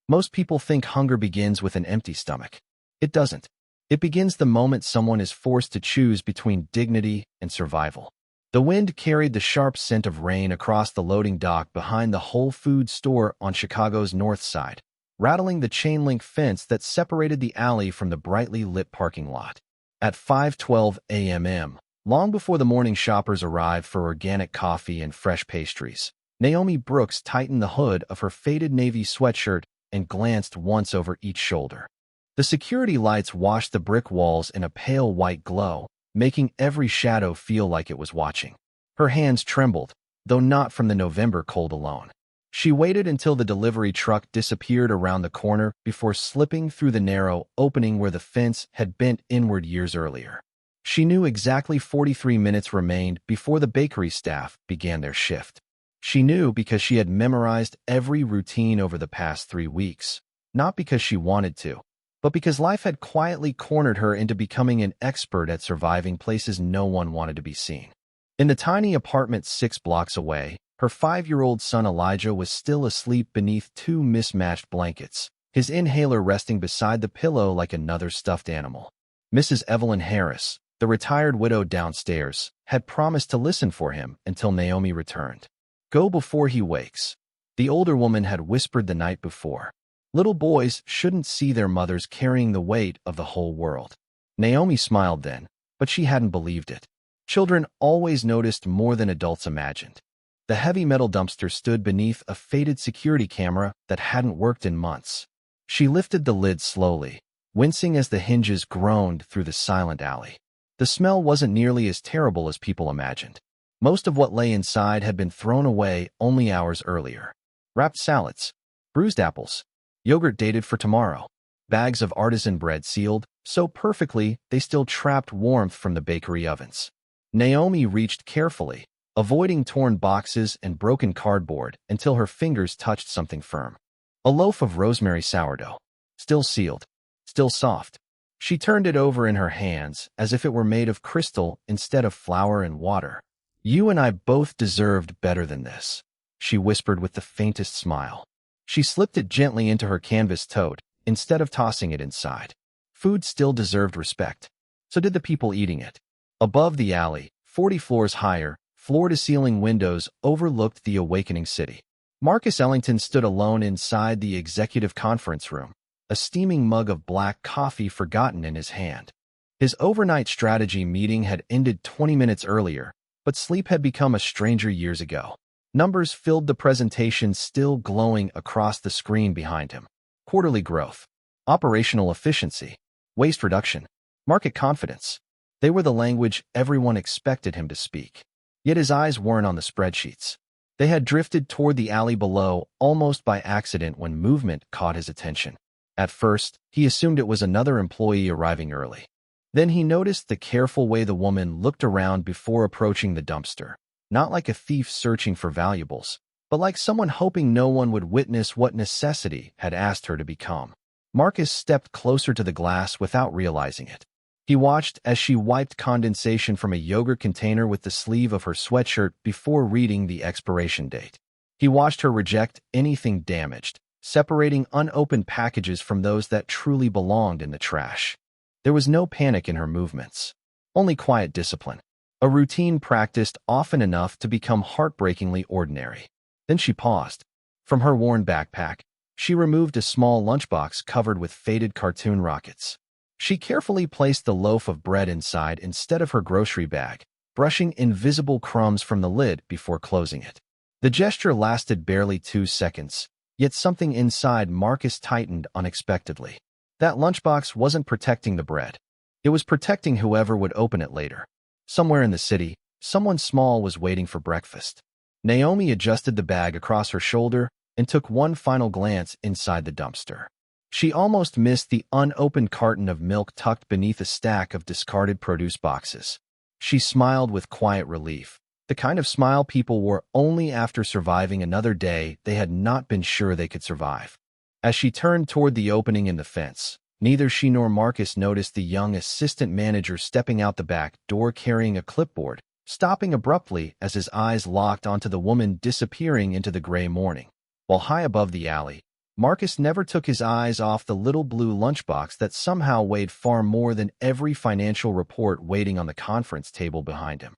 Most people think hunger begins with an empty stomach. It doesn't. It begins the moment someone is forced to choose between dignity and survival. The wind carried the sharp scent of rain across the loading dock behind the Whole Foods store on Chicago's north side, rattling the chain-link fence that separated the alley from the brightly lit parking lot. At 5:12 a.m., long before the morning shoppers arrived for organic coffee and fresh pastries, Naomi Brooks tightened the hood of her faded navy sweatshirt and glanced once over each shoulder. The security lights washed the brick walls in a pale white glow, making every shadow feel like it was watching. Her hands trembled, though not from the November cold alone. She waited until the delivery truck disappeared around the corner before slipping through the narrow opening where the fence had bent inward years earlier. She knew exactly 43 minutes remained before the bakery staff began their shift. She knew because she had memorized every routine over the past 3 weeks, not because she wanted to, but because life had quietly cornered her into becoming an expert at surviving places no one wanted to be seen. In the tiny apartment 6 blocks away, her 5-year-old son Elijah was still asleep beneath 2 mismatched blankets, his inhaler resting beside the pillow like another stuffed animal. Mrs. Evelyn Harris, the retired widow downstairs, had promised to listen for him until Naomi returned. "Go before he wakes," the older woman had whispered the night before. Little boys shouldn't see their mothers carrying the weight of the whole world. Naomi smiled then, but she hadn't believed it. Children always noticed more than adults imagined. The heavy metal dumpster stood beneath a faded security camera that hadn't worked in months. She lifted the lid slowly, wincing as the hinges groaned through the silent alley. The smell wasn't nearly as terrible as people imagined. Most of what lay inside had been thrown away only hours earlier. Wrapped salads, bruised apples, yogurt dated for tomorrow, bags of artisan bread sealed so perfectly they still trapped warmth from the bakery ovens. Naomi reached carefully, avoiding torn boxes and broken cardboard until her fingers touched something firm. A loaf of rosemary sourdough, still sealed, still soft. She turned it over in her hands as if it were made of crystal instead of flour and water. "You and I both deserved better than this," she whispered with the faintest smile. She slipped it gently into her canvas tote instead of tossing it inside. Food still deserved respect. So did the people eating it. Above the alley, 40 floors higher, floor-to-ceiling windows overlooked the awakening city. Marcus Ellington stood alone inside the executive conference room, a steaming mug of black coffee forgotten in his hand. His overnight strategy meeting had ended 20 minutes earlier, but sleep had become a stranger years ago. Numbers filled the presentation, still glowing across the screen behind him. Quarterly growth, operational efficiency, waste reduction, market confidence. They were the language everyone expected him to speak. Yet his eyes weren't on the spreadsheets. They had drifted toward the alley below almost by accident when movement caught his attention. At first, he assumed it was another employee arriving early. Then he noticed the careful way the woman looked around before approaching the dumpster, not like a thief searching for valuables, but like someone hoping no one would witness what necessity had asked her to become. Marcus stepped closer to the glass without realizing it. He watched as she wiped condensation from a yogurt container with the sleeve of her sweatshirt before reading the expiration date. He watched her reject anything damaged, separating unopened packages from those that truly belonged in the trash. There was no panic in her movements, only quiet discipline, a routine practiced often enough to become heartbreakingly ordinary. Then she paused. From her worn backpack, she removed a small lunchbox covered with faded cartoon rockets. She carefully placed the loaf of bread inside instead of her grocery bag, brushing invisible crumbs from the lid before closing it. The gesture lasted barely 2 seconds, yet something inside Marcus tightened unexpectedly. That lunchbox wasn't protecting the bread. It was protecting whoever would open it later. Somewhere in the city, someone small was waiting for breakfast. Naomi adjusted the bag across her shoulder and took one final glance inside the dumpster. She almost missed the unopened carton of milk tucked beneath a stack of discarded produce boxes. She smiled with quiet relief, the kind of smile people wore only after surviving another day they had not been sure they could survive. As she turned toward the opening in the fence, neither she nor Marcus noticed the young assistant manager stepping out the back door carrying a clipboard, stopping abruptly as his eyes locked onto the woman disappearing into the gray morning. While high above the alley, Marcus never took his eyes off the little blue lunchbox that somehow weighed far more than every financial report waiting on the conference table behind him.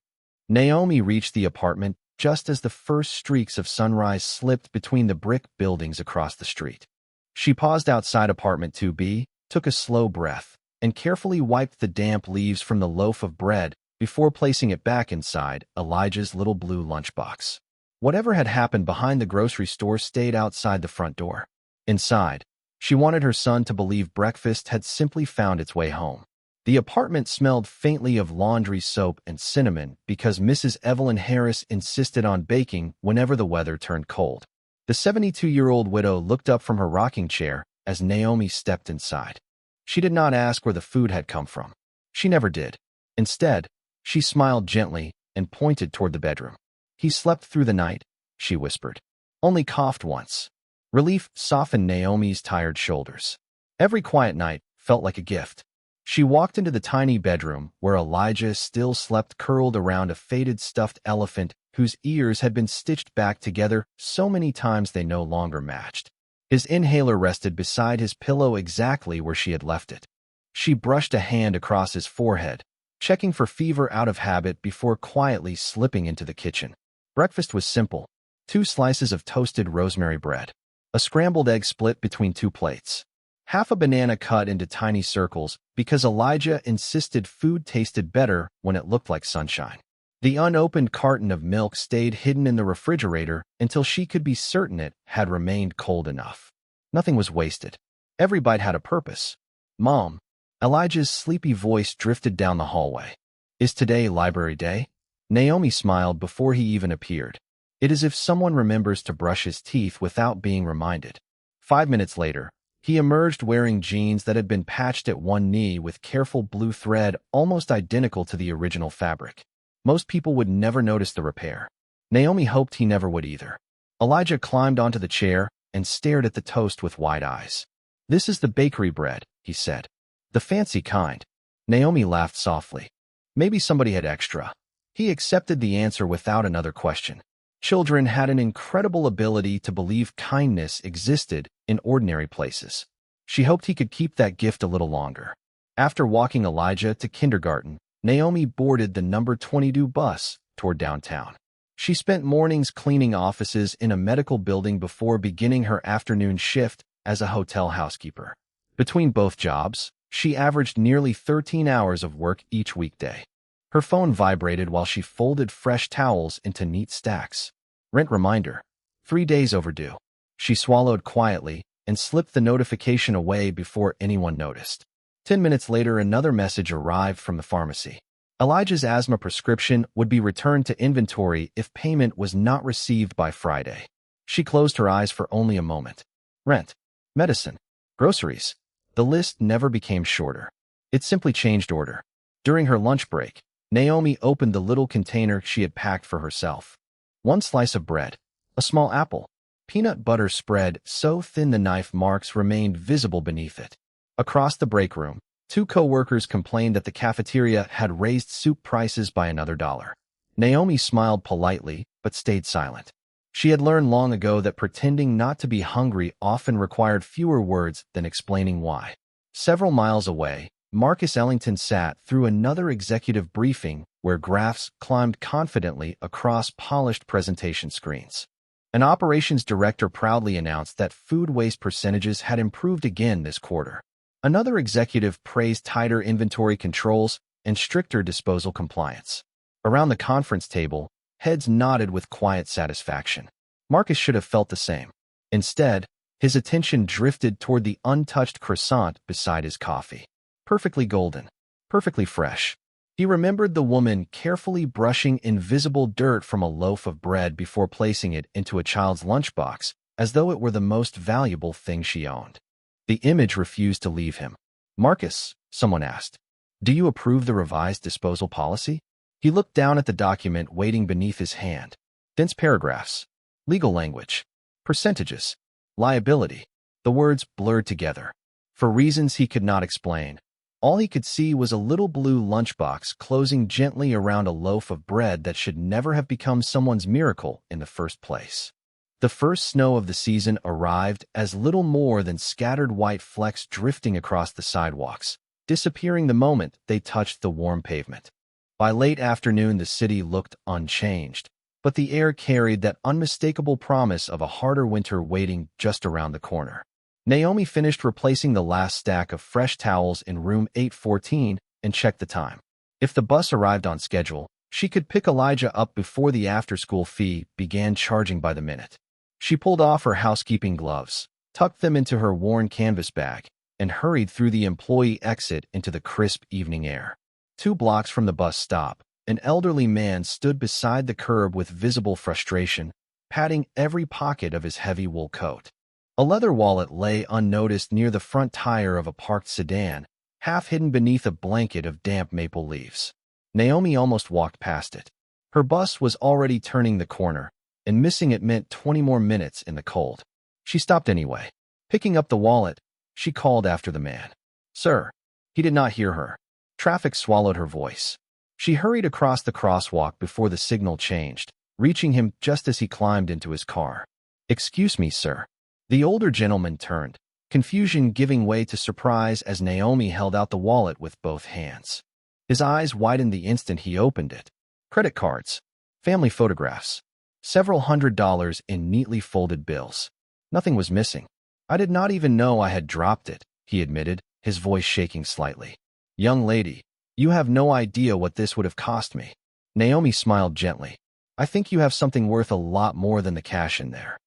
Naomi reached the apartment just as the first streaks of sunrise slipped between the brick buildings across the street. She paused outside apartment 2B, took a slow breath, and carefully wiped the damp leaves from the loaf of bread before placing it back inside Elijah's little blue lunchbox. Whatever had happened behind the grocery store stayed outside the front door. Inside, she wanted her son to believe breakfast had simply found its way home. The apartment smelled faintly of laundry soap and cinnamon because Mrs. Evelyn Harris insisted on baking whenever the weather turned cold. The 72-year-old widow looked up from her rocking chair as Naomi stepped inside. She did not ask where the food had come from. She never did. Instead, she smiled gently and pointed toward the bedroom. "He slept through the night," she whispered. "Only coughed once." Relief softened Naomi's tired shoulders. Every quiet night felt like a gift. She walked into the tiny bedroom where Elijah still slept curled around a faded stuffed elephant whose ears had been stitched back together so many times they no longer matched. His inhaler rested beside his pillow exactly where she had left it. She brushed a hand across his forehead, checking for fever out of habit before quietly slipping into the kitchen. Breakfast was simple: 2 slices of toasted rosemary bread, a scrambled egg split between 2 plates, half a banana cut into tiny circles because Elijah insisted food tasted better when it looked like sunshine. The unopened carton of milk stayed hidden in the refrigerator until she could be certain it had remained cold enough. Nothing was wasted. Every bite had a purpose. "Mom," Elijah's sleepy voice drifted down the hallway. "Is today library day?" Naomi smiled before he even appeared. It is as if someone remembers to brush his teeth without being reminded. 5 minutes later, he emerged wearing jeans that had been patched at one knee with careful blue thread almost identical to the original fabric. Most people would never notice the repair. Naomi hoped he never would either. Elijah climbed onto the chair and stared at the toast with wide eyes. "This is the bakery bread," he said. "The fancy kind." Naomi laughed softly. Maybe somebody had extra. He accepted the answer without another question. Children had an incredible ability to believe kindness existed in ordinary places. She hoped he could keep that gift a little longer. After walking Elijah to kindergarten, Naomi boarded the number 22 bus toward downtown. She spent mornings cleaning offices in a medical building before beginning her afternoon shift as a hotel housekeeper. Between both jobs, she averaged nearly 13 hours of work each weekday. Her phone vibrated while she folded fresh towels into neat stacks. Rent reminder. 3 days overdue. She swallowed quietly and slipped the notification away before anyone noticed. 10 minutes later, another message arrived from the pharmacy. Elijah's asthma prescription would be returned to inventory if payment was not received by Friday. She closed her eyes for only a moment. Rent, medicine, groceries. The list never became shorter. It simply changed order. During her lunch break, Naomi opened the little container she had packed for herself. 1 slice of bread, a small apple, peanut butter spread so thin the knife marks remained visible beneath it. Across the break room, 2 co-workers complained that the cafeteria had raised soup prices by another $1. Naomi smiled politely, but stayed silent. She had learned long ago that pretending not to be hungry often required fewer words than explaining why. Several miles away, Marcus Ellington sat through another executive briefing where graphs climbed confidently across polished presentation screens. An operations director proudly announced that food waste percentages had improved again this quarter. Another executive praised tighter inventory controls and stricter disposal compliance. Around the conference table, heads nodded with quiet satisfaction. Marcus should have felt the same. Instead, his attention drifted toward the untouched croissant beside his coffee. Perfectly golden, perfectly fresh. He remembered the woman carefully brushing invisible dirt from a loaf of bread before placing it into a child's lunchbox, as though it were the most valuable thing she owned. The image refused to leave him. "Marcus," someone asked, "do you approve the revised disposal policy?" He looked down at the document waiting beneath his hand. Dense paragraphs, legal language, percentages, liability. The words blurred together. For reasons he could not explain, all he could see was a little blue lunchbox closing gently around a loaf of bread that should never have become someone's miracle in the first place. The first snow of the season arrived as little more than scattered white flecks drifting across the sidewalks, disappearing the moment they touched the warm pavement. By late afternoon, the city looked unchanged, but the air carried that unmistakable promise of a harder winter waiting just around the corner. Naomi finished replacing the last stack of fresh towels in room 814 and checked the time. If the bus arrived on schedule, she could pick Elijah up before the after-school fee began charging by the minute. She pulled off her housekeeping gloves, tucked them into her worn canvas bag, and hurried through the employee exit into the crisp evening air. 2 blocks from the bus stop, an elderly man stood beside the curb with visible frustration, patting every pocket of his heavy wool coat. A leather wallet lay unnoticed near the front tire of a parked sedan, half hidden beneath a blanket of damp maple leaves. Naomi almost walked past it. Her bus was already turning the corner, and missing it meant 20 more minutes in the cold. She stopped anyway. Picking up the wallet, she called after the man. "Sir." He did not hear her. Traffic swallowed her voice. She hurried across the crosswalk before the signal changed, reaching him just as he climbed into his car. "Excuse me, sir." The older gentleman turned, confusion giving way to surprise as Naomi held out the wallet with both hands. His eyes widened the instant he opened it. Credit cards, family photographs, several $100s in neatly folded bills. Nothing was missing. "I did not even know I had dropped it," he admitted, his voice shaking slightly. "Young lady, you have no idea what this would have cost me." Naomi smiled gently. "I think you have something worth a lot more than the cash in there."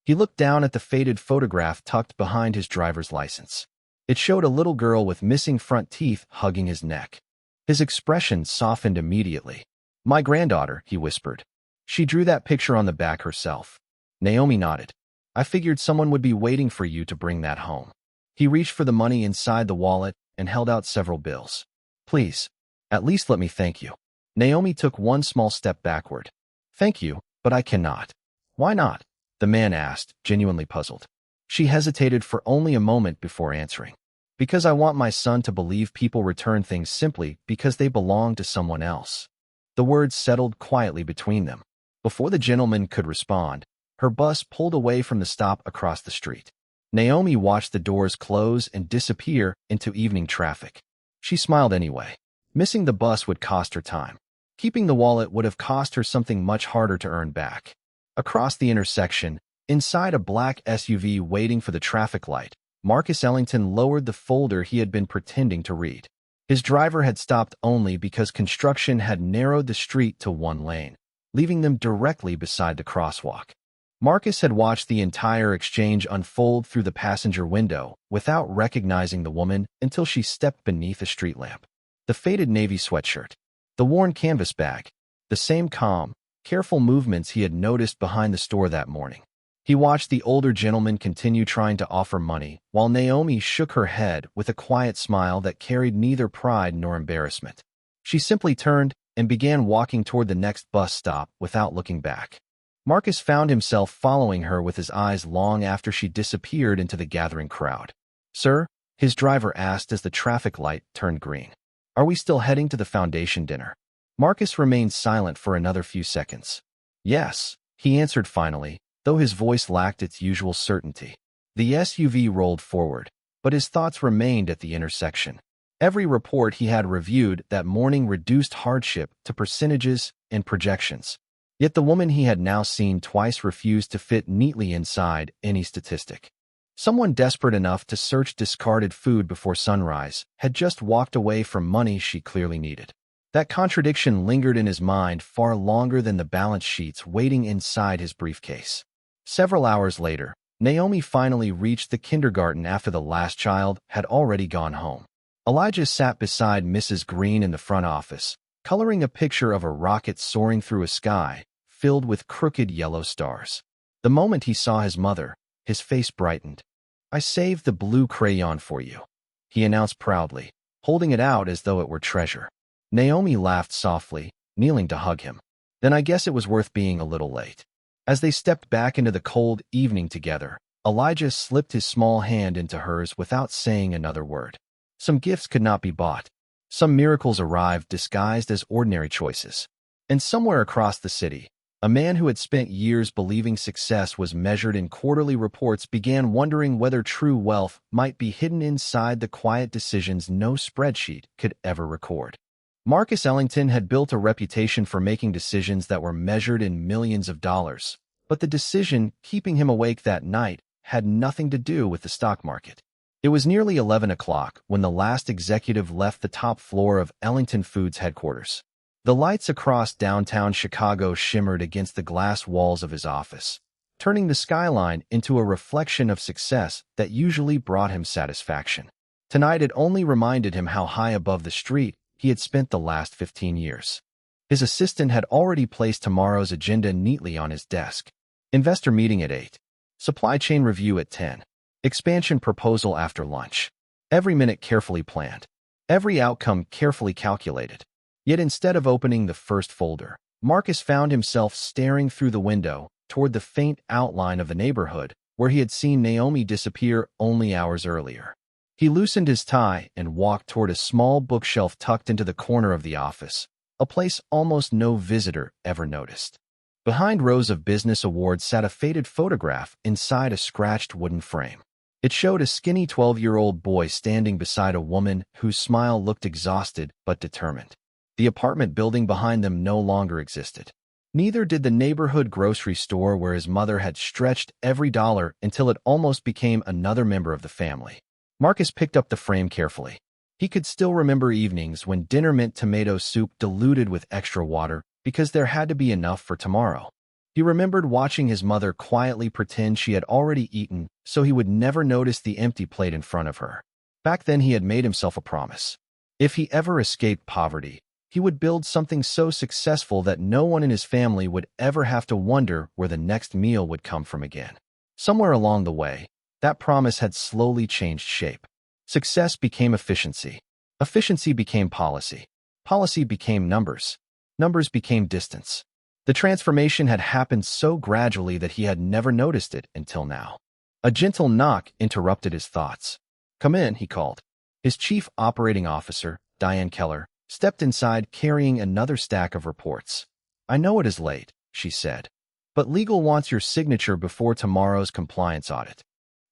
He looked down at the faded photograph tucked behind his driver's license. It showed a little girl with missing front teeth hugging his neck. His expression softened immediately. "My granddaughter," he whispered. "She drew that picture on the back herself." Naomi nodded. "I figured someone would be waiting for you to bring that home." He reached for the money inside the wallet and held out several bills. "Please, at least let me thank you." Naomi took one small step backward. "Thank you, but I cannot." "Why not?" the man asked, genuinely puzzled. She hesitated for only a moment before answering. "Because I want my son to believe people return things simply because they belong to someone else." The words settled quietly between them. Before the gentleman could respond, her bus pulled away from the stop across the street. Naomi watched the doors close and disappear into evening traffic. She smiled anyway. Missing the bus would cost her time. Keeping the wallet would have cost her something much harder to earn back. Across the intersection, inside a black SUV waiting for the traffic light, Marcus Ellington lowered the folder he had been pretending to read. His driver had stopped only because construction had narrowed the street to one lane, leaving them directly beside the crosswalk. Marcus had watched the entire exchange unfold through the passenger window without recognizing the woman until she stepped beneath a street lamp. The faded navy sweatshirt, the worn canvas bag, the same calm, careful movements he had noticed behind the store that morning. He watched the older gentleman continue trying to offer money, while Naomi shook her head with a quiet smile that carried neither pride nor embarrassment. She simply turned and began walking toward the next bus stop without looking back. Marcus found himself following her with his eyes long after she disappeared into the gathering crowd. "Sir?" his driver asked as the traffic light turned green. "Are we still heading to the foundation dinner?" Marcus remained silent for another few seconds. "Yes," he answered finally, though his voice lacked its usual certainty. The SUV rolled forward, but his thoughts remained at the intersection. Every report he had reviewed that morning reduced hardship to percentages and projections. Yet the woman he had now seen twice refused to fit neatly inside any statistic. Someone desperate enough to search discarded food before sunrise had just walked away from money she clearly needed. That contradiction lingered in his mind far longer than the balance sheets waiting inside his briefcase. Several hours later, Naomi finally reached the kindergarten after the last child had already gone home. Elijah sat beside Mrs. Green in the front office, coloring a picture of a rocket soaring through a sky filled with crooked yellow stars. The moment he saw his mother, his face brightened. "I saved the blue crayon for you," he announced proudly, holding it out as though it were treasure. Naomi laughed softly, kneeling to hug him. "Then I guess it was worth being a little late." As they stepped back into the cold evening together, Elijah slipped his small hand into hers without saying another word. Some gifts could not be bought. Some miracles arrived disguised as ordinary choices. And somewhere across the city, A man who had spent years believing success was measured in quarterly reports began wondering whether true wealth might be hidden inside the quiet decisions no spreadsheet could ever record. Marcus Ellington had built a reputation for making decisions that were measured in millions of dollars, but the decision keeping him awake that night had nothing to do with the stock market. It was nearly 11 o'clock when the last executive left the top floor of Ellington Foods headquarters. The lights across downtown Chicago shimmered against the glass walls of his office, turning the skyline into a reflection of success that usually brought him satisfaction. Tonight it only reminded him how high above the street he had spent the last 15 years. His assistant had already placed tomorrow's agenda neatly on his desk. Investor meeting at 8. Supply chain review at 10. Expansion proposal after lunch. Every minute carefully planned. Every outcome carefully calculated. Yet instead of opening the first folder, Marcus found himself staring through the window toward the faint outline of the neighborhood where he had seen Naomi disappear only hours earlier. He loosened his tie and walked toward a small bookshelf tucked into the corner of the office, a place almost no visitor ever noticed. Behind rows of business awards sat a faded photograph inside a scratched wooden frame. It showed a skinny 12-year-old boy standing beside a woman whose smile looked exhausted but determined. The apartment building behind them no longer existed. Neither did the neighborhood grocery store where his mother had stretched every dollar until it almost became another member of the family. Marcus picked up the frame carefully. He could still remember evenings when dinner meant tomato soup diluted with extra water because there had to be enough for tomorrow. He remembered watching his mother quietly pretend she had already eaten so he would never notice the empty plate in front of her. Back then he had made himself a promise. If he ever escaped poverty, he would build something so successful that no one in his family would ever have to wonder where the next meal would come from again. Somewhere along the way, that promise had slowly changed shape. Success became efficiency. Efficiency became policy. Policy became numbers. Numbers became distance. The transformation had happened so gradually that he had never noticed it until now. A gentle knock interrupted his thoughts. "Come in," he called. His chief operating officer, Diane Keller, stepped inside carrying another stack of reports. "I know it is late," she said, "but legal wants your signature before tomorrow's compliance audit."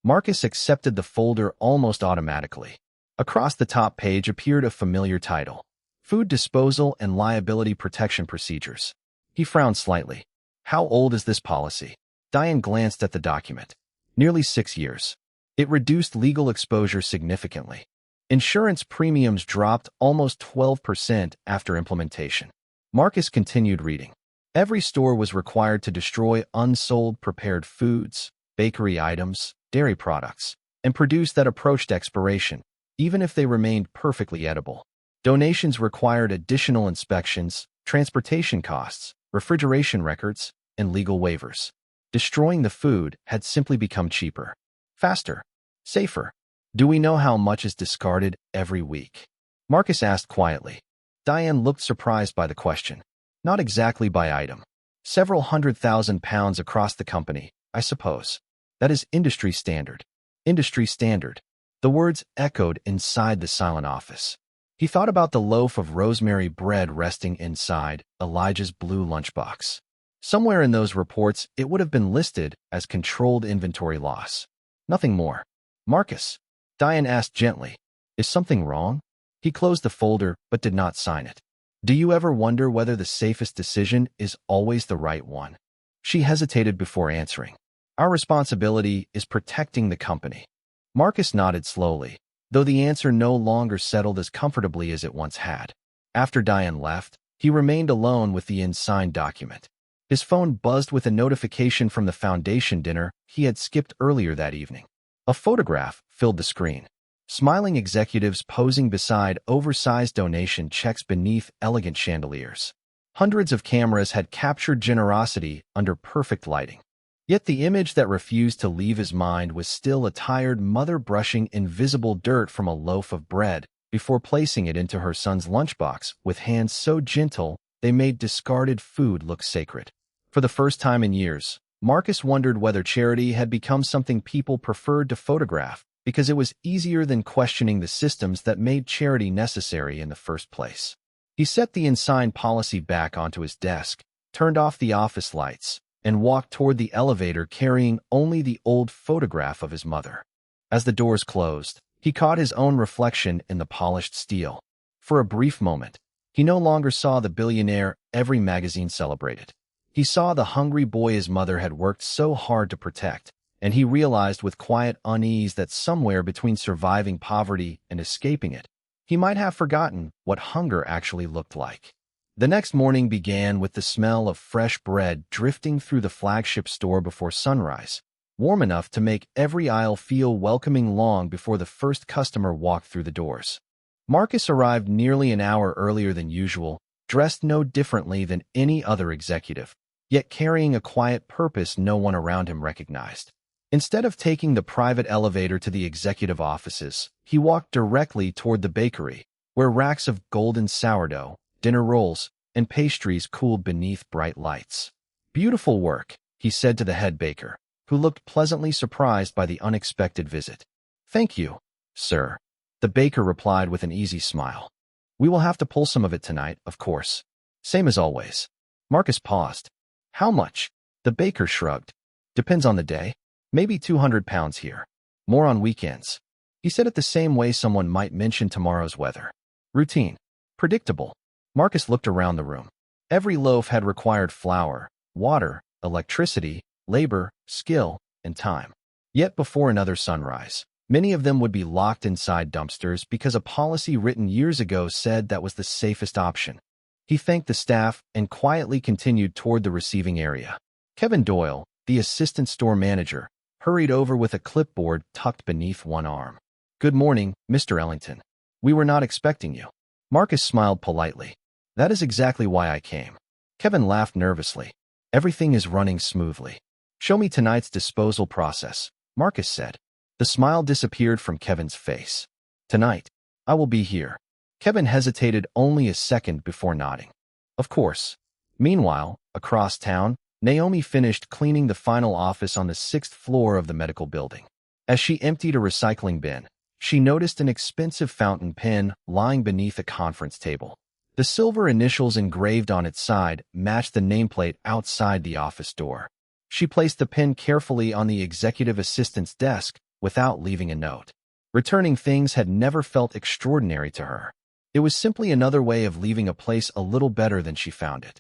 Marcus accepted the folder almost automatically. Across the top page appeared a familiar title: Food Disposal and Liability Protection Procedures. He frowned slightly. "How old is this policy?" Diane glanced at the document. "Nearly 6 years. It reduced legal exposure significantly. Insurance premiums dropped almost 12% after implementation." Marcus continued reading. Every store was required to destroy unsold prepared foods, bakery items, dairy products, and produce that approached expiration, even if they remained perfectly edible. Donations required additional inspections, transportation costs, refrigeration records, and legal waivers. Destroying the food had simply become cheaper, faster, safer. "Do we know how much is discarded every week?" Marcus asked quietly. Diane looked surprised by the question. "Not exactly by item. Several £100,000 across the company, I suppose. That is industry standard." Industry standard. The words echoed inside the silent office. He thought about the loaf of rosemary bread resting inside Elijah's blue lunchbox. Somewhere in those reports, it would have been listed as controlled inventory loss. Nothing more. "Marcus," Diane asked gently, "is something wrong?" He closed the folder but did not sign it. "Do you ever wonder whether the safest decision is always the right one?" She hesitated before answering. "Our responsibility is protecting the company." Marcus nodded slowly, though the answer no longer settled as comfortably as it once had. After Diane left, he remained alone with the unsigned document. His phone buzzed with a notification from the foundation dinner he had skipped earlier that evening. A photograph filled the screen. Smiling executives posing beside oversized donation checks beneath elegant chandeliers. Hundreds of cameras had captured generosity under perfect lighting. Yet the image that refused to leave his mind was still a tired mother brushing invisible dirt from a loaf of bread before placing it into her son's lunchbox with hands so gentle they made discarded food look sacred. For the first time in years, Marcus wondered whether charity had become something people preferred to photograph because it was easier than questioning the systems that made charity necessary in the first place. He set the unsigned policy back onto his desk, turned off the office lights, and walked toward the elevator carrying only the old photograph of his mother. As the doors closed, he caught his own reflection in the polished steel. For a brief moment, he no longer saw the billionaire every magazine celebrated. He saw the hungry boy his mother had worked so hard to protect, and he realized with quiet unease that somewhere between surviving poverty and escaping it, he might have forgotten what hunger actually looked like. The next morning began with the smell of fresh bread drifting through the flagship store before sunrise, warm enough to make every aisle feel welcoming long before the first customer walked through the doors. Marcus arrived nearly an hour earlier than usual, dressed no differently than any other executive, yet carrying a quiet purpose no one around him recognized. Instead of taking the private elevator to the executive offices, he walked directly toward the bakery, where racks of golden sourdough, dinner rolls, and pastries cooled beneath bright lights. "Beautiful work," he said to the head baker, who looked pleasantly surprised by the unexpected visit. "Thank you, sir," the baker replied with an easy smile. "We will have to pull some of it tonight, of course. Same as always." Marcus paused. "How much?" The baker shrugged. "Depends on the day. Maybe 200 pounds here. More on weekends." He said it the same way someone might mention tomorrow's weather. Routine. Predictable. Marcus looked around the room. Every loaf had required flour, water, electricity, labor, skill, and time. Yet before another sunrise, many of them would be locked inside dumpsters because a policy written years ago said that was the safest option. He thanked the staff and quietly continued toward the receiving area. Kevin Doyle, the assistant store manager, hurried over with a clipboard tucked beneath one arm. "Good morning, Mr. Ellington. We were not expecting you." Marcus smiled politely. "That is exactly why I came." Kevin laughed nervously. "Everything is running smoothly." "Show me tonight's disposal process," Marcus said. The smile disappeared from Kevin's face. "Tonight, I will be here." Kevin hesitated only a second before nodding. "Of course." Meanwhile, across town, Naomi finished cleaning the final office on the 6th floor of the medical building. As she emptied a recycling bin, she noticed an expensive fountain pen lying beneath a conference table. The silver initials engraved on its side matched the nameplate outside the office door. She placed the pen carefully on the executive assistant's desk without leaving a note. Returning things had never felt extraordinary to her. It was simply another way of leaving a place a little better than she found it.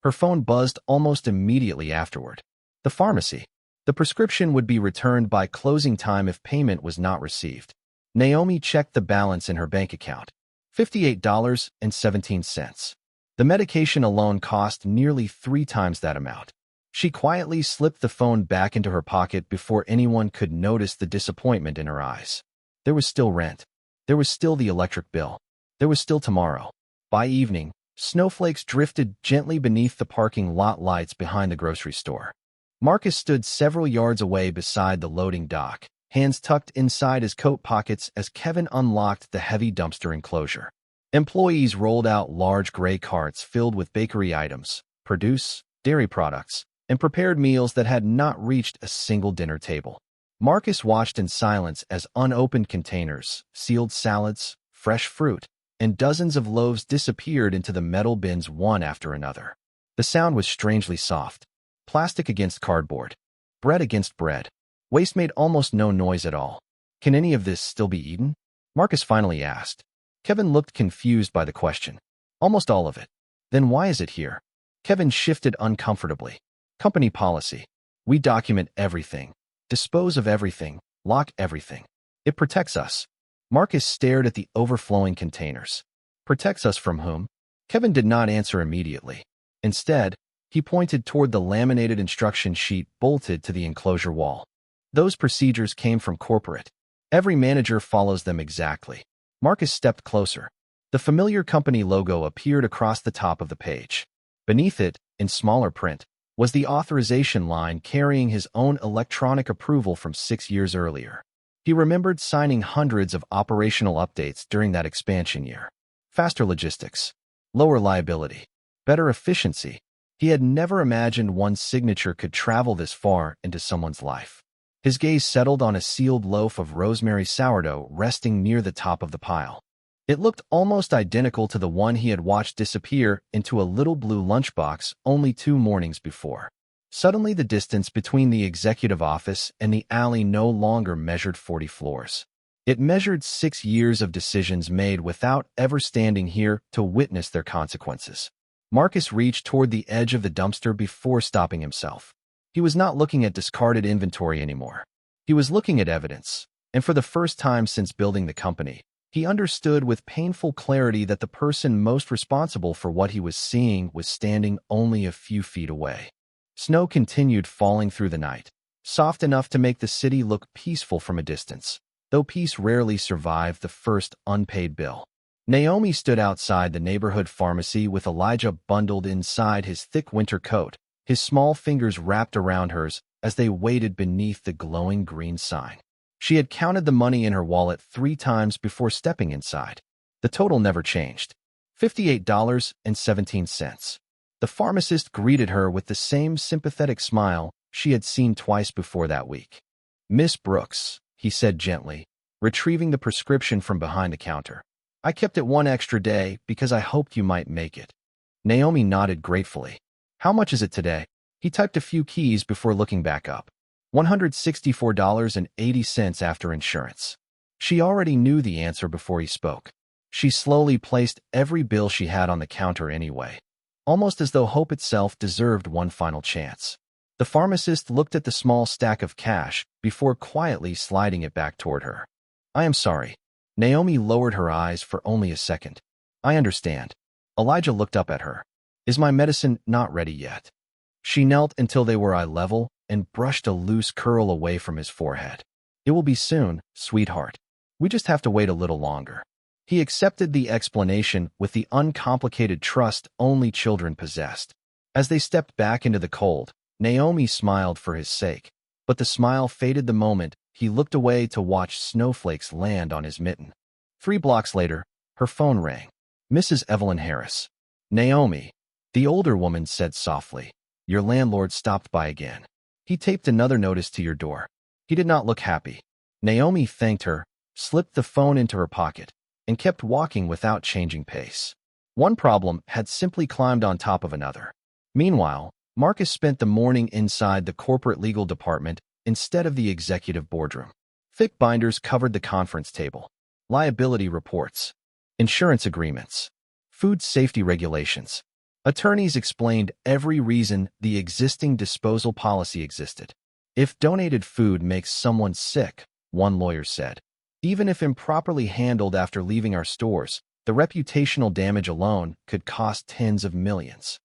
Her phone buzzed almost immediately afterward. The pharmacy. The prescription would be returned by closing time if payment was not received. Naomi checked the balance in her bank account. $58.17. The medication alone cost nearly 3 times that amount. She quietly slipped the phone back into her pocket before anyone could notice the disappointment in her eyes. There was still rent. There was still the electric bill. There was still tomorrow. By evening, snowflakes drifted gently beneath the parking lot lights behind the grocery store. Marcus stood several yards away beside the loading dock, hands tucked inside his coat pockets as Kevin unlocked the heavy dumpster enclosure. Employees rolled out large gray carts filled with bakery items, produce, dairy products, and prepared meals that had not reached a single dinner table. Marcus watched in silence as unopened containers, sealed salads, fresh fruit, and dozens of loaves disappeared into the metal bins one after another. The sound was strangely soft. Plastic against cardboard. Bread against bread. Waste made almost no noise at all. "Can any of this still be eaten?" Marcus finally asked. Kevin looked confused by the question. "Almost all of it." "Then why is it here?" Kevin shifted uncomfortably. "Company policy. We document everything. Dispose of everything. Lock everything. It protects us." Marcus stared at the overflowing containers. "Protects us from whom?" Kevin did not answer immediately. Instead, he pointed toward the laminated instruction sheet bolted to the enclosure wall. "Those procedures came from corporate. Every manager follows them exactly." Marcus stepped closer. The familiar company logo appeared across the top of the page. Beneath it, in smaller print, was the authorization line carrying his own electronic approval from 6 years earlier. He remembered signing hundreds of operational updates during that expansion year. Faster logistics, lower liability, better efficiency. He had never imagined one's signature could travel this far into someone's life. His gaze settled on a sealed loaf of rosemary sourdough resting near the top of the pile. It looked almost identical to the one he had watched disappear into a little blue lunchbox only 2 mornings before. Suddenly, the distance between the executive office and the alley no longer measured 40 floors. It measured 6 years of decisions made without ever standing here to witness their consequences. Marcus reached toward the edge of the dumpster before stopping himself. He was not looking at discarded inventory anymore. He was looking at evidence, and for the first time since building the company, he understood with painful clarity that the person most responsible for what he was seeing was standing only a few feet away. Snow continued falling through the night, soft enough to make the city look peaceful from a distance, though peace rarely survived the first unpaid bill. Naomi stood outside the neighborhood pharmacy with Elijah bundled inside his thick winter coat, his small fingers wrapped around hers as they waited beneath the glowing green sign. She had counted the money in her wallet 3 times before stepping inside. The total never changed, $58.17. The pharmacist greeted her with the same sympathetic smile she had seen twice before that week. "Miss Brooks," he said gently, retrieving the prescription from behind the counter. "I kept it 1 extra day because I hoped you might make it." Naomi nodded gratefully. "How much is it today?" He typed a few keys before looking back up. $164.80 after insurance. She already knew the answer before he spoke. She slowly placed every bill she had on the counter anyway, almost as though hope itself deserved one final chance. The pharmacist looked at the small stack of cash before quietly sliding it back toward her. "I am sorry." Naomi lowered her eyes for only a second. "I understand." Elijah looked up at her. "Is my medicine not ready yet?" She knelt until they were eye level and brushed a loose curl away from his forehead. "It will be soon, sweetheart. We just have to wait a little longer." He accepted the explanation with the uncomplicated trust only children possessed. As they stepped back into the cold, Naomi smiled for his sake, but the smile faded the moment he looked away to watch snowflakes land on his mitten. 3 blocks later, her phone rang. "Mrs. Evelyn Harris." "Naomi," the older woman said softly, "your landlord stopped by again. He taped another notice to your door. He did not look happy." Naomi thanked her, slipped the phone into her pocket, and kept walking without changing pace. One problem had simply climbed on top of another. Meanwhile, Marcus spent the morning inside the corporate legal department instead of the executive boardroom. Thick binders covered the conference table. Liability reports, insurance agreements, food safety regulations. Attorneys explained every reason the existing disposal policy existed. "If donated food makes someone sick," one lawyer said, "even if improperly handled after leaving our stores, the reputational damage alone could cost tens of millions."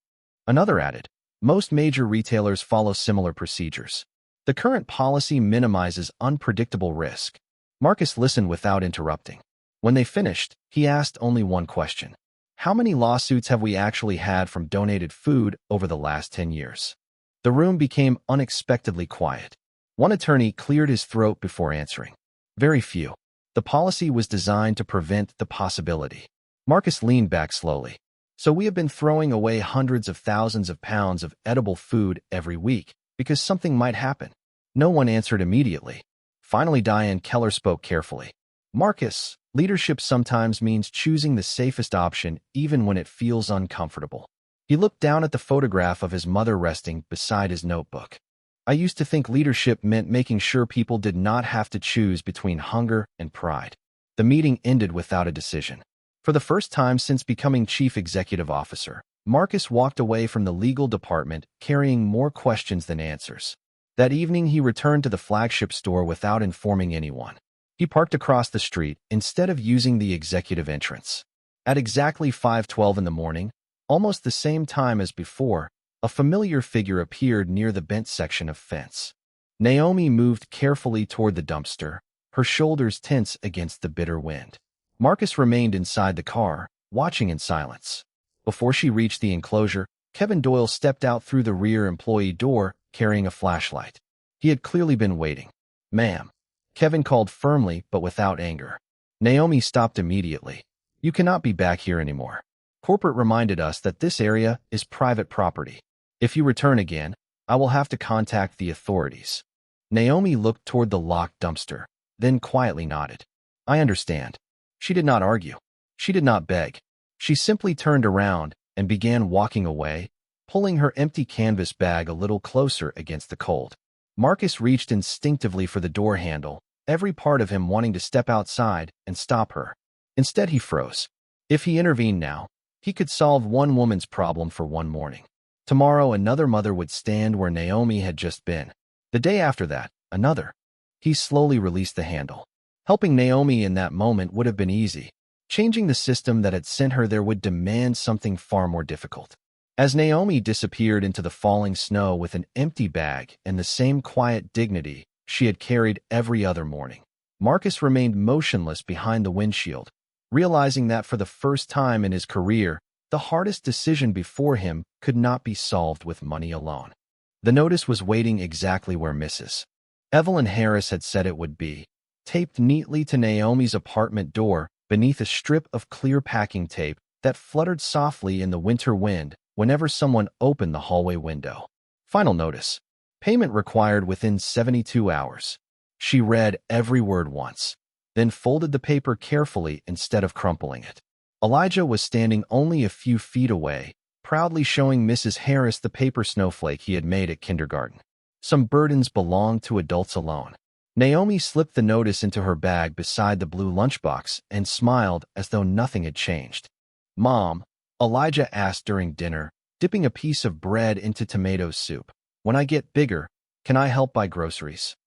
Another added, "Most major retailers follow similar procedures. The current policy minimizes unpredictable risk." Marcus listened without interrupting. When they finished, he asked only one question. "How many lawsuits have we actually had from donated food over the last 10 years? The room became unexpectedly quiet. One attorney cleared his throat before answering. "Very few. The policy was designed to prevent the possibility." Marcus leaned back slowly. "So we have been throwing away hundreds of thousands of pounds of edible food every week because something might happen." No one answered immediately. Finally, Diane Keller spoke carefully. "Marcus, leadership sometimes means choosing the safest option even when it feels uncomfortable." He looked down at the photograph of his mother resting beside his notebook. "I used to think leadership meant making sure people did not have to choose between hunger and pride." The meeting ended without a decision. For the first time since becoming chief executive officer, Marcus walked away from the legal department carrying more questions than answers. That evening, he returned to the flagship store without informing anyone. He parked across the street instead of using the executive entrance. At exactly 5:12 in the morning, almost the same time as before, a familiar figure appeared near the bent section of fence. Naomi moved carefully toward the dumpster, her shoulders tense against the bitter wind. Marcus remained inside the car, watching in silence. Before she reached the enclosure, Kevin Doyle stepped out through the rear employee door, carrying a flashlight. He had clearly been waiting. "Ma'am," Kevin called firmly but without anger. Naomi stopped immediately. "You cannot be back here anymore. Corporate reminded us that this area is private property. If you return again, I will have to contact the authorities." Naomi looked toward the locked dumpster, then quietly nodded. "I understand." She did not argue. She did not beg. She simply turned around and began walking away, pulling her empty canvas bag a little closer against the cold. Marcus reached instinctively for the door handle, every part of him wanting to step outside and stop her. Instead, he froze. If he intervened now, he could solve one woman's problem for one morning. Tomorrow, another mother would stand where Naomi had just been. The day after that, another. He slowly released the handle. Helping Naomi in that moment would have been easy. Changing the system that had sent her there would demand something far more difficult. As Naomi disappeared into the falling snow with an empty bag and the same quiet dignity she had carried every other morning, Marcus remained motionless behind the windshield, realizing that for the first time in his career, the hardest decision before him could not be solved with money alone. The notice was waiting exactly where Mrs. Evelyn Harris had said it would be, taped neatly to Naomi's apartment door beneath a strip of clear packing tape that fluttered softly in the winter wind whenever someone opened the hallway window. Final notice. Payment required within 72 hours. She read every word once, then folded the paper carefully instead of crumpling it. Elijah was standing only a few feet away, proudly showing Mrs. Harris the paper snowflake he had made at kindergarten. Some burdens belong to adults alone. Naomi slipped the notice into her bag beside the blue lunchbox and smiled as though nothing had changed. "Mom," Elijah asked during dinner, dipping a piece of bread into tomato soup, "when I get bigger, can I help buy groceries?"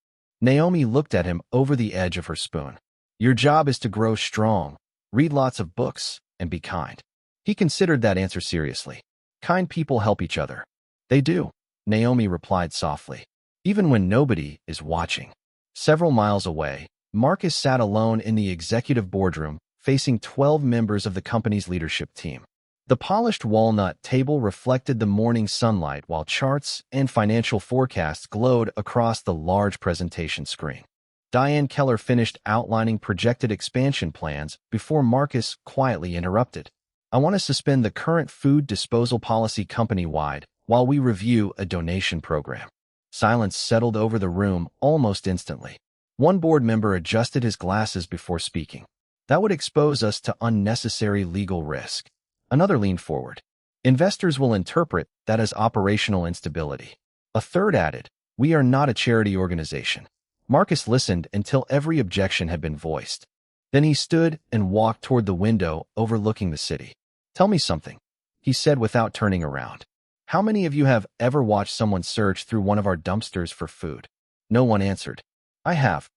Naomi looked at him over the edge of her spoon. "Your job is to grow strong, read lots of books, and be kind." He considered that answer seriously. Kind people help each other. "They do," Naomi replied softly, "even when nobody is watching." Several miles away, Marcus sat alone in the executive boardroom, facing 12 members of the company's leadership team. The polished walnut table reflected the morning sunlight while charts and financial forecasts glowed across the large presentation screen. Diane Keller finished outlining projected expansion plans before Marcus quietly interrupted. "I want to suspend the current food disposal policy company-wide while we review a donation program." Silence settled over the room almost instantly. One board member adjusted his glasses before speaking. "That would expose us to unnecessary legal risk." Another leaned forward. "Investors will interpret that as operational instability." A third added, "We are not a charity organization." Marcus listened until every objection had been voiced. Then he stood and walked toward the window overlooking the city. "Tell me something," he said without turning around. "How many of you have ever watched someone search through one of our dumpsters for food?" No one answered. "I have."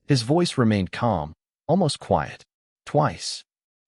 His voice remained calm, almost quiet. "Twice."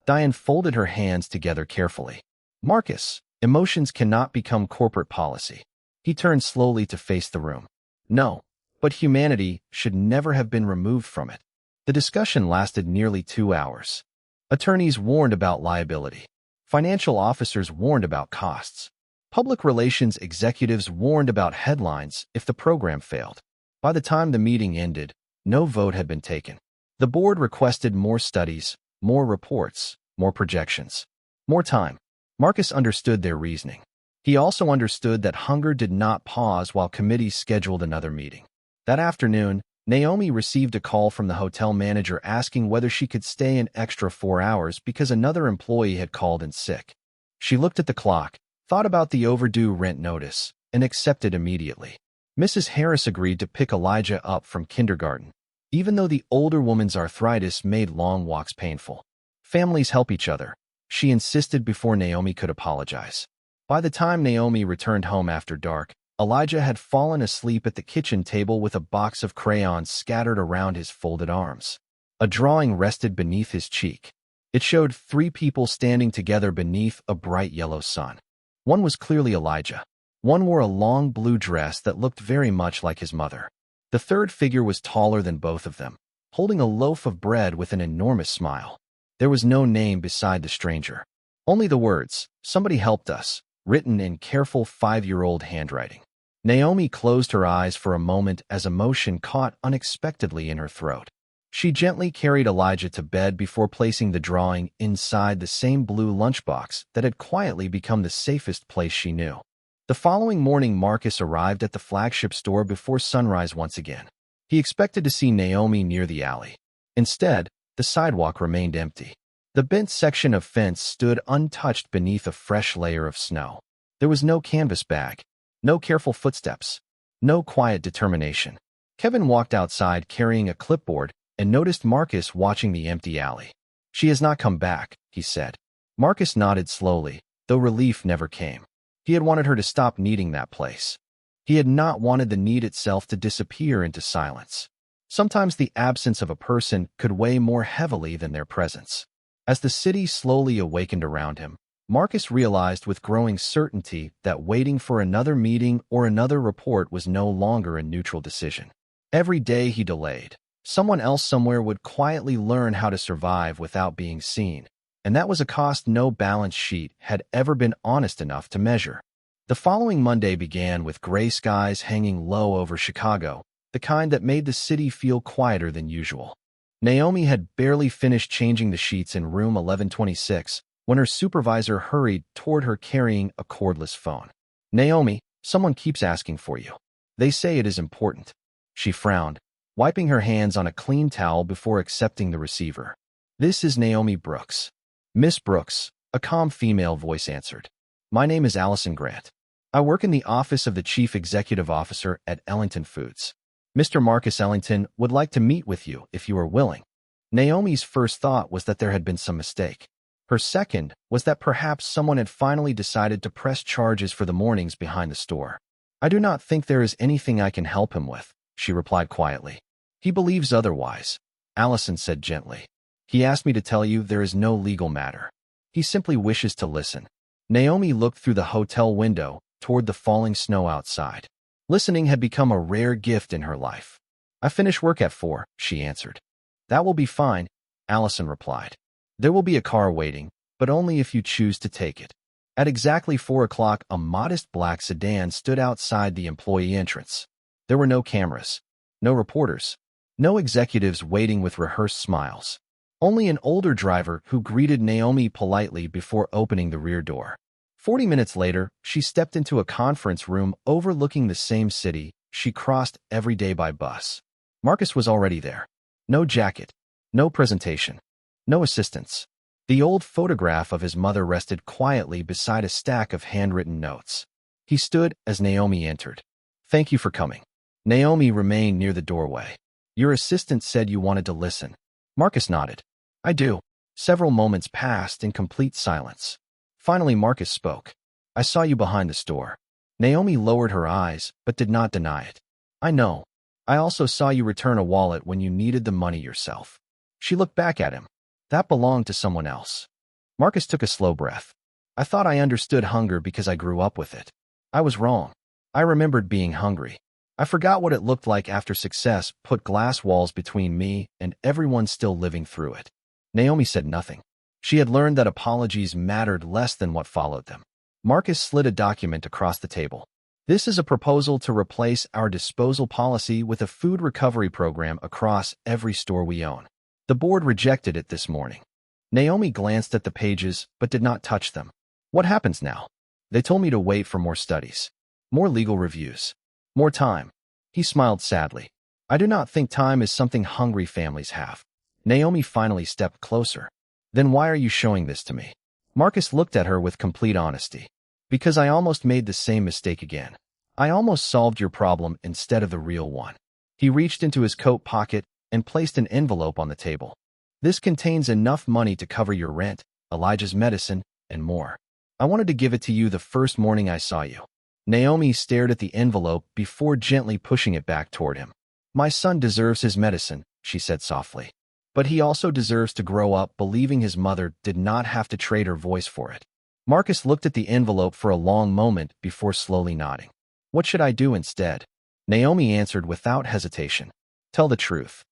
Diane folded her hands together carefully. "Marcus, emotions cannot become corporate policy." He turned slowly to face the room. "No, but humanity should never have been removed from it." The discussion lasted nearly 2 hours. Attorneys warned about liability. Financial officers warned about costs. Public relations executives warned about headlines if the program failed. By the time the meeting ended, no vote had been taken. The board requested more studies, more reports, more projections, more time. Marcus understood their reasoning. He also understood that hunger did not pause while committees scheduled another meeting. That afternoon, Naomi received a call from the hotel manager asking whether she could stay an extra 4 hours because another employee had called in sick. She looked at the clock, thought about the overdue rent notice, and accepted immediately. Mrs. Harris agreed to pick Elijah up from kindergarten, even though the older woman's arthritis made long walks painful. Families help each other, she insisted before Naomi could apologize. By the time Naomi returned home after dark, Elijah had fallen asleep at the kitchen table with a box of crayons scattered around his folded arms. A drawing rested beneath his cheek. It showed 3 people standing together beneath a bright yellow sun. One was clearly Elijah. One wore a long blue dress that looked very much like his mother. The third figure was taller than both of them, holding a loaf of bread with an enormous smile. There was no name beside the stranger. Only the words, "Somebody helped us," written in careful 5-year-old handwriting. Naomi closed her eyes for a moment as emotion caught unexpectedly in her throat. She gently carried Elijah to bed before placing the drawing inside the same blue lunchbox that had quietly become the safest place she knew. The following morning, Marcus arrived at the flagship store before sunrise once again. He expected to see Naomi near the alley. Instead, the sidewalk remained empty. The bent section of fence stood untouched beneath a fresh layer of snow. There was no canvas bag, no careful footsteps, no quiet determination. Kevin walked outside carrying a clipboard and noticed Marcus watching the empty alley. "She has not come back," he said. Marcus nodded slowly, though relief never came. He had wanted her to stop needing that place. He had not wanted the need itself to disappear into silence. Sometimes the absence of a person could weigh more heavily than their presence. As the city slowly awakened around him, Marcus realized with growing certainty that waiting for another meeting or another report was no longer a neutral decision. Every day he delayed, someone else somewhere would quietly learn how to survive without being seen, and that was a cost no balance sheet had ever been honest enough to measure. The following Monday began with gray skies hanging low over Chicago, the kind that made the city feel quieter than usual. Naomi had barely finished changing the sheets in room 1126 when her supervisor hurried toward her carrying a cordless phone. "Naomi, someone keeps asking for you. They say it is important." She frowned, wiping her hands on a clean towel before accepting the receiver. "This is Naomi Brooks." "Miss Brooks," a calm female voice answered. "My name is Allison Grant. I work in the office of the Chief Executive Officer at Ellington Foods. Mr. Marcus Ellington would like to meet with you if you are willing." Naomi's first thought was that there had been some mistake. Her second was that perhaps someone had finally decided to press charges for the mornings behind the store. "I do not think there is anything I can help him with," she replied quietly. "He believes otherwise," Allison said gently. "He asked me to tell you there is no legal matter. He simply wishes to listen." Naomi looked through the hotel window toward the falling snow outside. Listening had become a rare gift in her life. "I finish work at 4, she answered. "That will be fine," Allison replied. "There will be a car waiting, but only if you choose to take it." At exactly 4 o'clock, a modest black sedan stood outside the employee entrance. There were no cameras, no reporters, no executives waiting with rehearsed smiles. Only an older driver who greeted Naomi politely before opening the rear door. 40 minutes later, she stepped into a conference room overlooking the same city she crossed every day by bus. Marcus was already there. No jacket, no presentation, no assistants. The old photograph of his mother rested quietly beside a stack of handwritten notes. He stood as Naomi entered. "Thank you for coming." Naomi remained near the doorway. "Your assistant said you wanted to listen." Marcus nodded. "I do." Several moments passed in complete silence. Finally, Marcus spoke. "I saw you behind the store." Naomi lowered her eyes, but did not deny it. "I know. I also saw you return a wallet when you needed the money yourself." She looked back at him. "That belonged to someone else." Marcus took a slow breath. "I thought I understood hunger because I grew up with it. I was wrong. I remembered being hungry. I forgot what it looked like after success put glass walls between me and everyone still living through it." Naomi said nothing. She had learned that apologies mattered less than what followed them. Marcus slid a document across the table. "This is a proposal to replace our disposal policy with a food recovery program across every store we own. The board rejected it this morning." Naomi glanced at the pages but did not touch them. "What happens now?" "They told me to wait for more studies, more legal reviews, more time." He smiled sadly. "I do not think time is something hungry families have." Naomi finally stepped closer. "Then why are you showing this to me?" Marcus looked at her with complete honesty. "Because I almost made the same mistake again. I almost solved your problem instead of the real one." He reached into his coat pocket and placed an envelope on the table. "This contains enough money to cover your rent, Elijah's medicine, and more. I wanted to give it to you the first morning I saw you." Naomi stared at the envelope before gently pushing it back toward him. "My son deserves his medicine," she said softly. "But he also deserves to grow up believing his mother did not have to trade her voice for it." Marcus looked at the envelope for a long moment before slowly nodding. "What should I do instead?" Naomi answered without hesitation. "Tell the truth."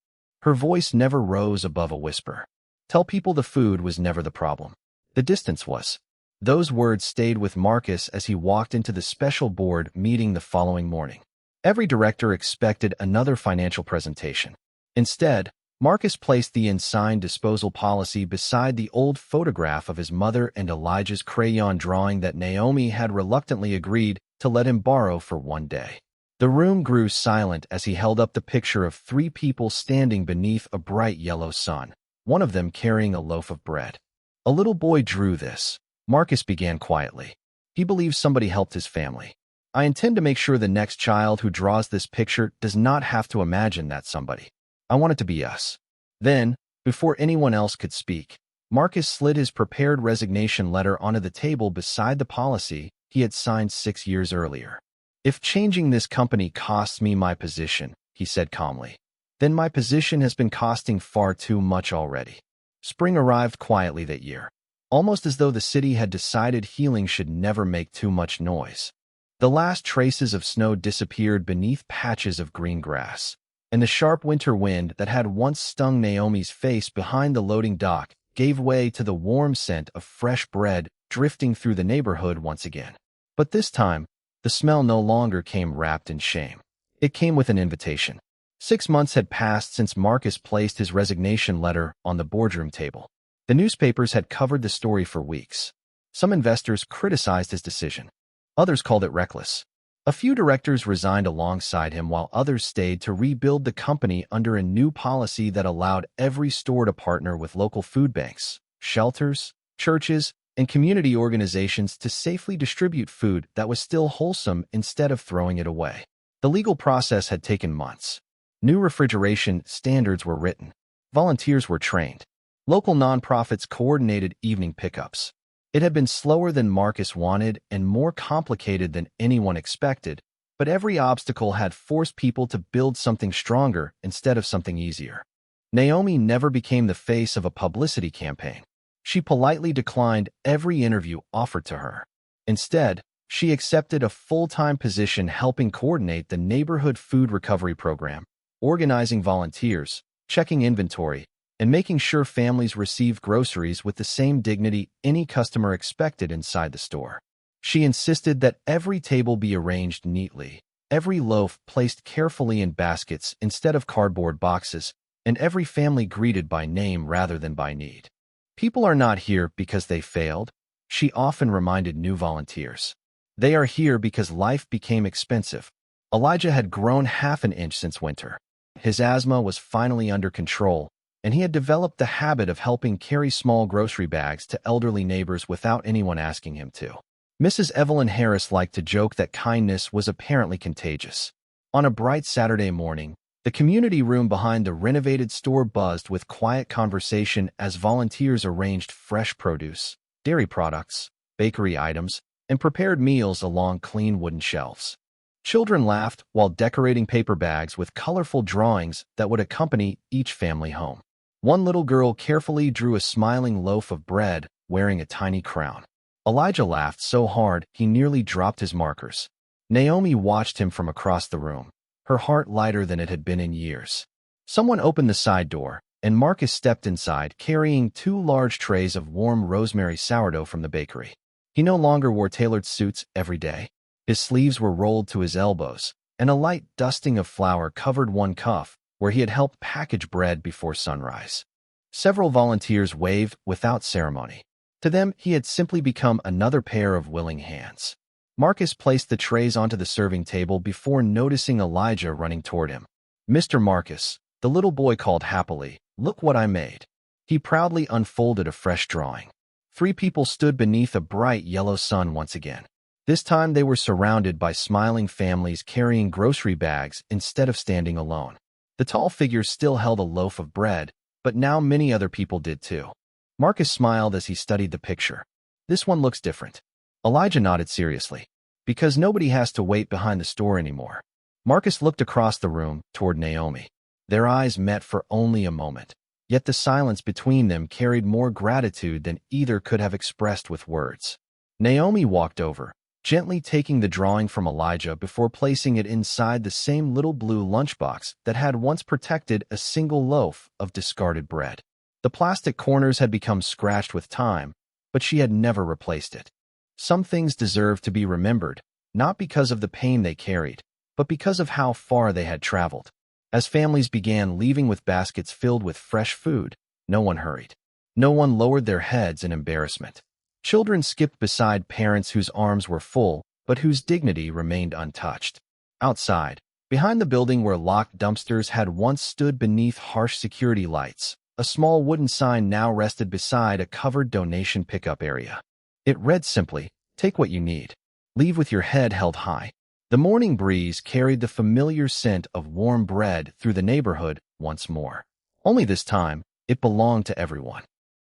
Her voice never rose above a whisper. "Tell people the food was never the problem. The distance was." Those words stayed with Marcus as he walked into the special board meeting the following morning. Every director expected another financial presentation. Instead, Marcus placed the unsigned disposal policy beside the old photograph of his mother and Elijah's crayon drawing that Naomi had reluctantly agreed to let him borrow for one day. The room grew silent as he held up the picture of 3 people standing beneath a bright yellow sun, one of them carrying a loaf of bread. A little boy drew this. Marcus began quietly. He believes somebody helped his family. I intend to make sure the next child who draws this picture does not have to imagine that somebody. I want it to be us. Then, before anyone else could speak, Marcus slid his prepared resignation letter onto the table beside the policy he had signed 6 years earlier. If changing this company costs me my position, he said calmly, then my position has been costing far too much already. Spring arrived quietly that year, almost as though the city had decided healing should never make too much noise. The last traces of snow disappeared beneath patches of green grass, and the sharp winter wind that had once stung Naomi's face behind the loading dock gave way to the warm scent of fresh bread drifting through the neighborhood once again. But this time, the smell no longer came wrapped in shame. It came with an invitation. 6 months had passed since Marcus placed his resignation letter on the boardroom table. The newspapers had covered the story for weeks. Some investors criticized his decision. Others called it reckless. A few directors resigned alongside him while others stayed to rebuild the company under a new policy that allowed every store to partner with local food banks, shelters, churches, and community organizations to safely distribute food that was still wholesome instead of throwing it away. The legal process had taken months. New refrigeration standards were written. Volunteers were trained. Local nonprofits coordinated evening pickups. It had been slower than Marcus wanted and more complicated than anyone expected, but every obstacle had forced people to build something stronger instead of something easier. Naomi never became the face of a publicity campaign. She politely declined every interview offered to her. Instead, she accepted a full-time position helping coordinate the neighborhood food recovery program, organizing volunteers, checking inventory, and making sure families received groceries with the same dignity any customer expected inside the store. She insisted that every table be arranged neatly, every loaf placed carefully in baskets instead of cardboard boxes, and every family greeted by name rather than by need. People are not here because they failed, she often reminded new volunteers. They are here because life became expensive. Elijah had grown half an inch since winter. His asthma was finally under control, and he had developed the habit of helping carry small grocery bags to elderly neighbors without anyone asking him to. Mrs. Evelyn Harris liked to joke that kindness was apparently contagious. On a bright Saturday morning, the community room behind the renovated store buzzed with quiet conversation as volunteers arranged fresh produce, dairy products, bakery items, and prepared meals along clean wooden shelves. Children laughed while decorating paper bags with colorful drawings that would accompany each family home. One little girl carefully drew a smiling loaf of bread wearing a tiny crown. Elijah laughed so hard he nearly dropped his markers. Naomi watched him from across the room, her heart lighter than it had been in years. Someone opened the side door, and Marcus stepped inside carrying 2 large trays of warm rosemary sourdough from the bakery. He no longer wore tailored suits every day. His sleeves were rolled to his elbows, and a light dusting of flour covered one cuff where he had helped package bread before sunrise. Several volunteers waved without ceremony. To them, he had simply become another pair of willing hands. Marcus placed the trays onto the serving table before noticing Elijah running toward him. "Mr. Marcus," the little boy called happily, "look what I made." He proudly unfolded a fresh drawing. 3 people stood beneath a bright yellow sun once again. This time they were surrounded by smiling families carrying grocery bags instead of standing alone. The tall figure still held a loaf of bread, but now many other people did too. Marcus smiled as he studied the picture. "This one looks different." Elijah nodded seriously. "Because nobody has to wait behind the store anymore." Marcus looked across the room toward Naomi. Their eyes met for only a moment, yet the silence between them carried more gratitude than either could have expressed with words. Naomi walked over, gently taking the drawing from Elijah before placing it inside the same little blue lunchbox that had once protected a single loaf of discarded bread. The plastic corners had become scratched with time, but she had never replaced it. Some things deserve to be remembered, not because of the pain they carried, but because of how far they had traveled. As families began leaving with baskets filled with fresh food, no one hurried. No one lowered their heads in embarrassment. Children skipped beside parents whose arms were full, but whose dignity remained untouched. Outside, behind the building where locked dumpsters had once stood beneath harsh security lights, A small wooden sign now rested beside a covered donation pickup area. It read simply, "Take what you need. Leave with your head held high." The morning breeze carried the familiar scent of warm bread through the neighborhood once more. Only this time, it belonged to everyone.